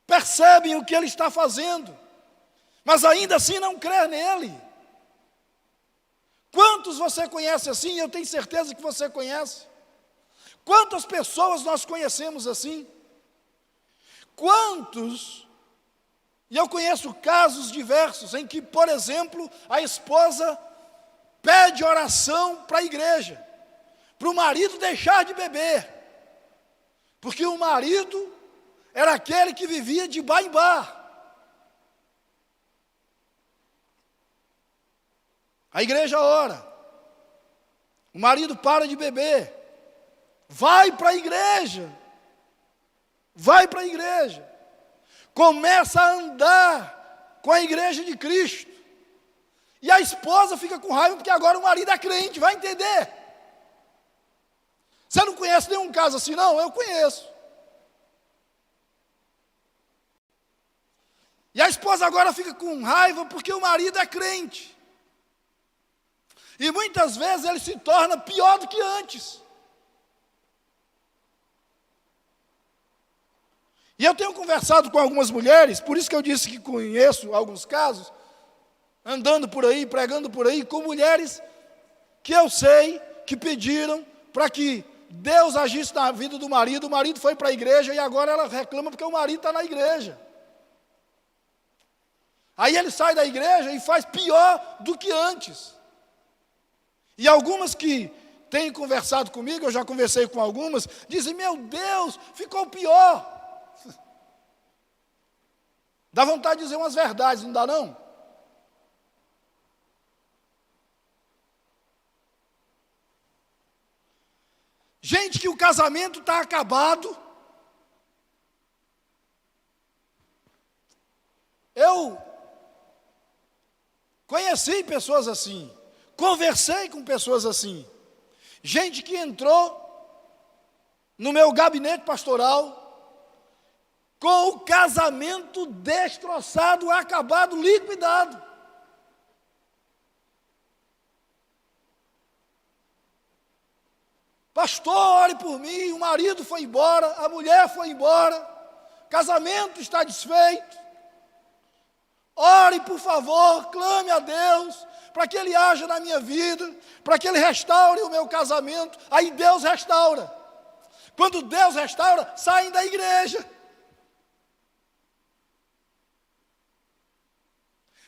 Percebem o que Ele está fazendo, mas ainda assim não crê nele. Quantos você conhece assim? Eu tenho certeza que você conhece. Quantas pessoas nós conhecemos assim? Quantos, e eu conheço casos diversos, em que, por exemplo, a esposa pede oração para a igreja, para o marido deixar de beber, porque o marido era aquele que vivia de bar em bar. A igreja ora, o marido para de beber, vai para a igreja, começa a andar com a igreja de Cristo, e a esposa fica com raiva porque agora o marido é crente, vai entender. Você não conhece nenhum caso assim, não? Eu conheço. E a esposa agora fica com raiva porque o marido é crente. E muitas vezes ele se torna pior do que antes. E eu tenho conversado com algumas mulheres, por isso que eu disse que conheço alguns casos, andando por aí, pregando por aí, com mulheres que eu sei que pediram para que Deus agisse na vida do marido. O marido foi para a igreja e agora ela reclama porque o marido está na igreja. Aí ele sai da igreja e faz pior do que antes. E algumas que têm conversado comigo, eu já conversei com algumas, dizem: meu Deus, ficou pior. Dá vontade de dizer umas verdades, não dá não? Gente que o casamento está acabado. Eu conheci pessoas assim, conversei com pessoas assim, gente que entrou no meu gabinete pastoral com o casamento destroçado, acabado, liquidado. Pastor, ore por mim, o marido foi embora, a mulher foi embora, casamento está desfeito. Ore, por favor, clame a Deus, para que Ele haja na minha vida, para que Ele restaure o meu casamento. Aí Deus restaura. Quando Deus restaura, saem da igreja.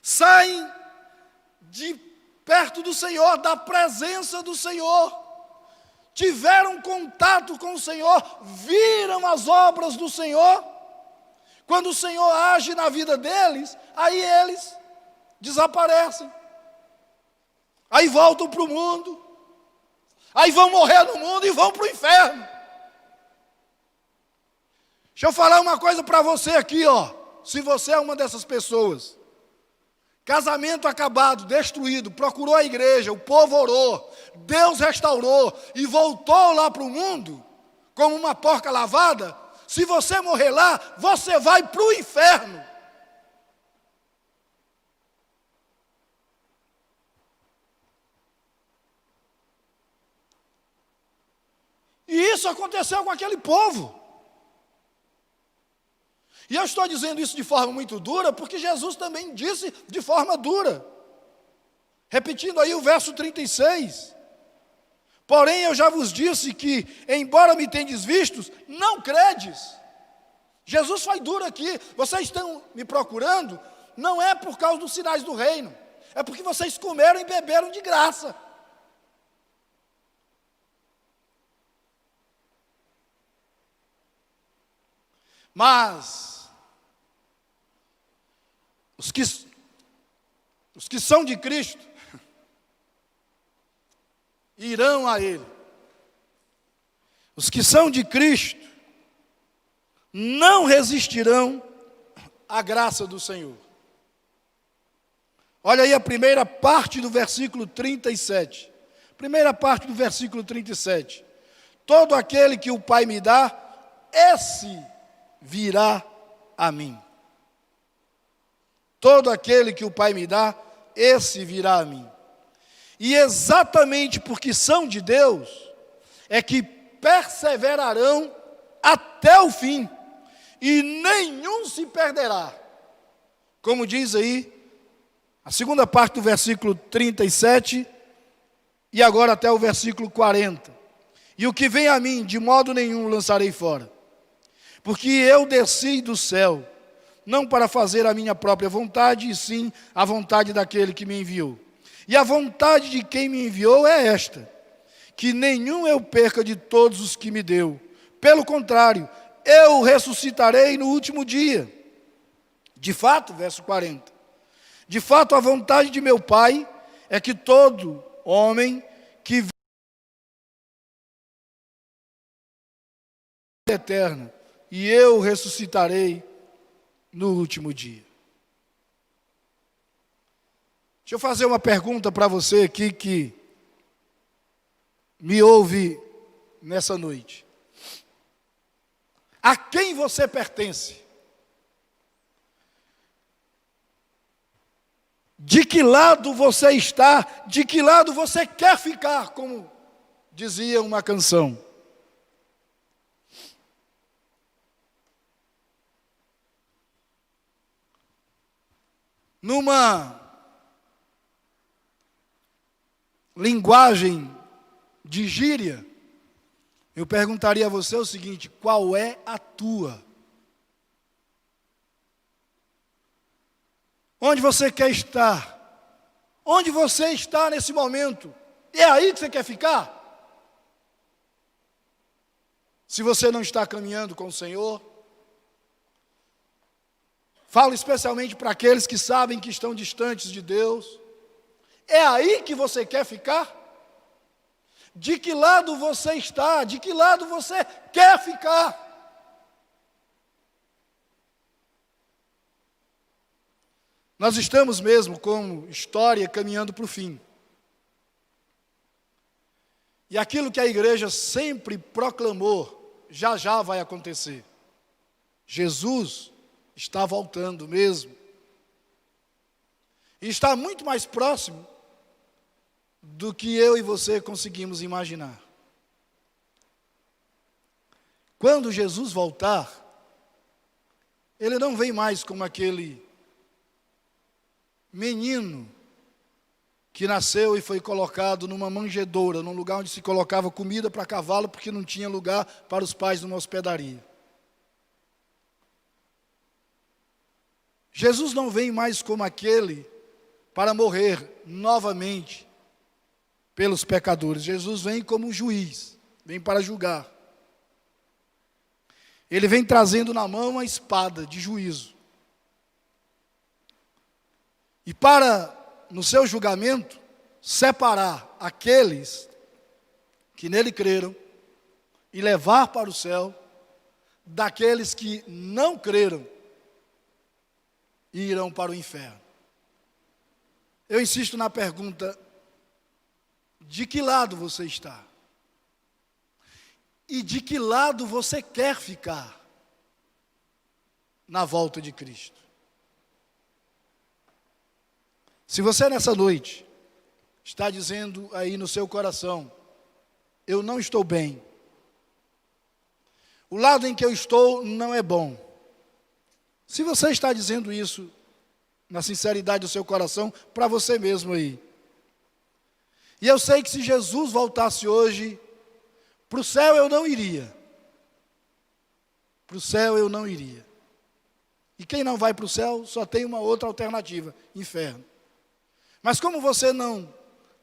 Saem de perto do Senhor, da presença do Senhor. Tiveram contato com o Senhor, viram as obras do Senhor. Quando o Senhor age na vida deles, aí eles desaparecem. Aí voltam para o mundo. Aí vão morrer no mundo e vão para o inferno. Deixa eu falar uma coisa para você aqui, ó. Se você é uma dessas pessoas. Casamento acabado, destruído, procurou a igreja, o povo orou, Deus restaurou e voltou lá para o mundo, como uma porca lavada. Se você morrer lá, você vai para o inferno. isso aconteceu com aquele povo. E eu estou dizendo isso de forma muito dura, porque Jesus também disse de forma dura. Repetindo aí o verso 36. Porém eu já vos disse que, embora me tendes vistos, não credes. Jesus foi duro aqui. Vocês estão me procurando, não é por causa dos sinais do reino, é porque vocês comeram e beberam de graça. Mas os que são de Cristo irão a Ele. Os que são de Cristo não resistirão à graça do Senhor. Olha aí a primeira parte do versículo 37. Primeira parte do versículo 37. Todo aquele que o Pai me dá, esse virá a mim. Todo aquele que o Pai me dá, esse virá a mim. E exatamente porque são de Deus, é que perseverarão até o fim, e nenhum se perderá. Como diz aí, a segunda parte do versículo 37, e agora até o versículo 40. E o que vem a mim, de modo nenhum lançarei fora. Porque eu desci do céu, não para fazer a minha própria vontade, e sim a vontade daquele que me enviou. E a vontade de quem me enviou é esta, que nenhum eu perca de todos os que me deu. Pelo contrário, eu ressuscitarei no último dia. De fato, verso 40, de fato a vontade de meu Pai é que todo homem que vive eterna, e eu ressuscitarei no último dia. Deixa eu fazer uma pergunta para você aqui que me ouve nessa noite. A quem você pertence? De que lado você está? De que lado você quer ficar, como dizia uma canção? Numa linguagem de gíria, eu perguntaria a você o seguinte: qual é a tua? Onde você quer estar? Onde você está nesse momento? É aí que você quer ficar? Se você não está caminhando com o Senhor, falo especialmente para aqueles que sabem que estão distantes de Deus. É aí que você quer ficar? De que lado você está? De que lado você quer ficar? Nós estamos mesmo, como história, caminhando para o fim. E aquilo que a igreja sempre proclamou, já já vai acontecer. Jesus está voltando mesmo. E está muito mais próximo do que eu e você conseguimos imaginar. Quando Jesus voltar, Ele não vem mais como aquele menino que nasceu e foi colocado numa manjedoura, num lugar onde se colocava comida para cavalo, porque não tinha lugar para os pais numa hospedaria. Jesus não vem mais como aquele para morrer novamente pelos pecadores. Jesus vem como um juiz, vem para julgar. Ele vem trazendo na mão a espada de juízo. E para, no seu julgamento, separar aqueles que nele creram e levar para o céu daqueles que não creram e irão para o inferno. Eu insisto na pergunta: de que lado você está? E de que lado você quer ficar na volta de Cristo? Se você nessa noite está dizendo aí no seu coração: eu não estou bem, O lado em que eu estou não é bom. Se você está dizendo isso, na sinceridade do seu coração, para você mesmo aí. E eu sei que se Jesus voltasse hoje, para o céu eu não iria. Para o céu eu não iria. E quem não vai para o céu só tem uma outra alternativa, inferno. Mas como você não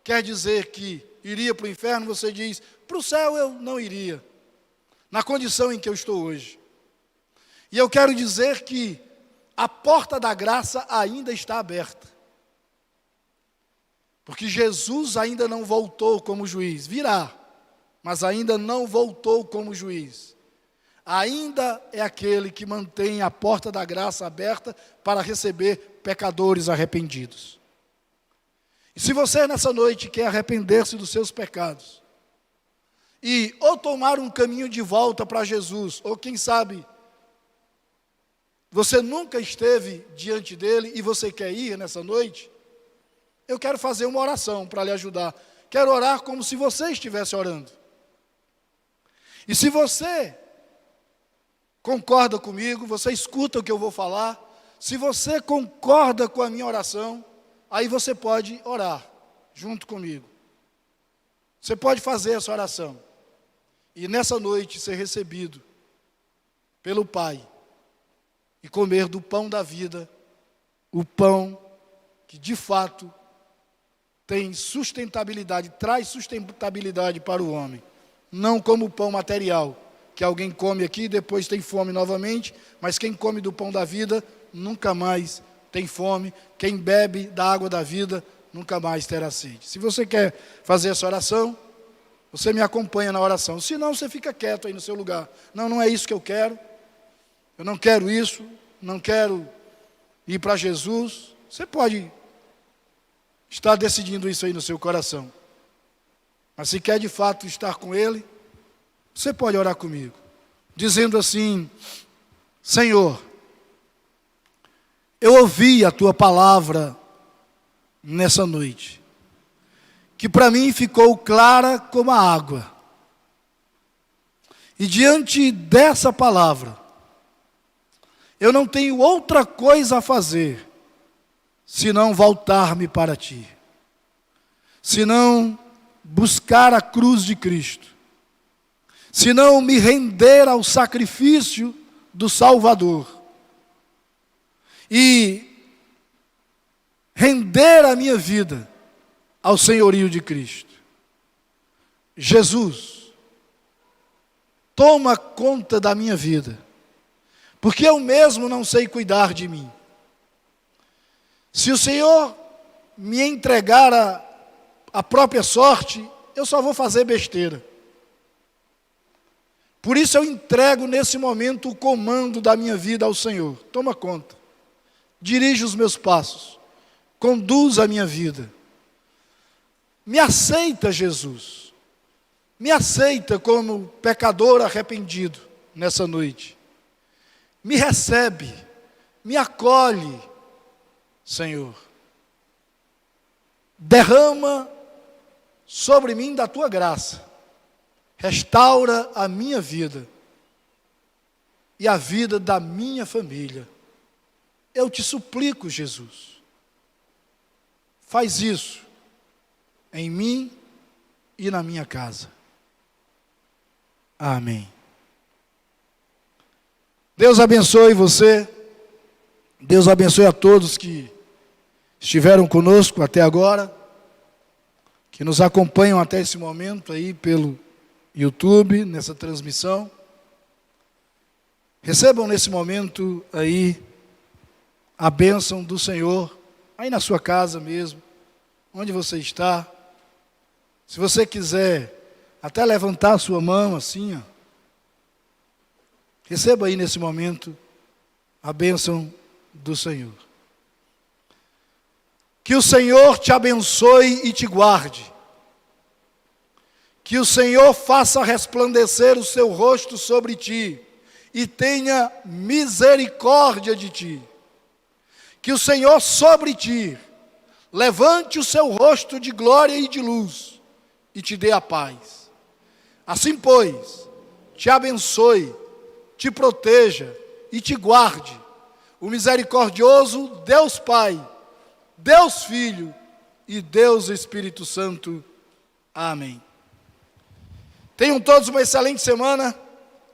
quer dizer que iria para o inferno, você diz, para o céu eu não iria. Na condição em que eu estou hoje. E eu quero dizer que a porta da graça ainda está aberta. Porque Jesus ainda não voltou como juiz. Virá, mas ainda não voltou como juiz. Ainda é aquele que mantém a porta da graça aberta para receber pecadores arrependidos. E se você nessa noite quer arrepender-se dos seus pecados, e ou tomar um caminho de volta para Jesus, ou quem sabe, você nunca esteve diante dele e você quer ir nessa noite, eu quero fazer uma oração para lhe ajudar. Quero orar como se você estivesse orando. E se você concorda comigo, você escuta o que eu vou falar, se você concorda com a minha oração, aí você pode orar junto comigo. Você pode fazer essa oração. E nessa noite ser recebido pelo Pai e comer do pão da vida, o pão que de fato tem sustentabilidade, traz sustentabilidade para o homem. Não como o pão material, que alguém come aqui e depois tem fome novamente, mas quem come do pão da vida nunca mais tem fome. Quem bebe da água da vida nunca mais terá sede. Se você quer fazer essa oração, você me acompanha na oração. Se não, você fica quieto aí no seu lugar. Não, não é isso que eu quero. Eu não quero isso. Não quero ir para Jesus. Você pode estar decidindo isso aí no seu coração. Mas se quer de fato estar com Ele, você pode orar comigo. Dizendo assim, Senhor, eu ouvi a Tua palavra nessa noite, que para mim ficou clara como a água. E diante dessa palavra, eu não tenho outra coisa a fazer, senão voltar-me para Ti, senão buscar a cruz de Cristo, senão me render ao sacrifício do Salvador, e render a minha vida ao senhorio de Cristo. Jesus, toma conta da minha vida, porque eu mesmo não sei cuidar de mim. Se o Senhor me entregar a própria sorte, eu só vou fazer besteira. Por isso eu entrego nesse momento o comando da minha vida ao Senhor. Toma conta, dirige os meus passos, conduz a minha vida. Me aceita, Jesus. Me aceita como pecador arrependido nessa noite. Me recebe, me acolhe, Senhor. Derrama sobre mim da Tua graça. Restaura a minha vida e a vida da minha família. Eu te suplico, Jesus. Faz isso em mim e na minha casa. Amém. Deus abençoe você. Deus abençoe a todos que estiveram conosco até agora, que nos acompanham até esse momento aí pelo YouTube, nessa transmissão. Recebam nesse momento aí a bênção do Senhor, aí na sua casa mesmo, onde você está. Se você quiser até levantar a sua mão assim, ó, receba aí nesse momento a bênção do Senhor. Que o Senhor te abençoe e te guarde. Que o Senhor faça resplandecer o seu rosto sobre ti e tenha misericórdia de ti. Que o Senhor sobre ti levante o seu rosto de glória e de luz e te dê a paz. Assim, pois, te abençoe te proteja e te guarde. O misericordioso Deus Pai, Deus Filho e Deus Espírito Santo. Amém. Tenham todos uma excelente semana.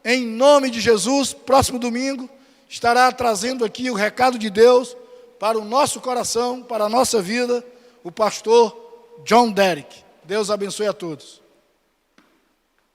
Em nome de Jesus, próximo domingo estará trazendo aqui o recado de Deus para o nosso coração, para a nossa vida, o pastor John Derek. Deus abençoe a todos.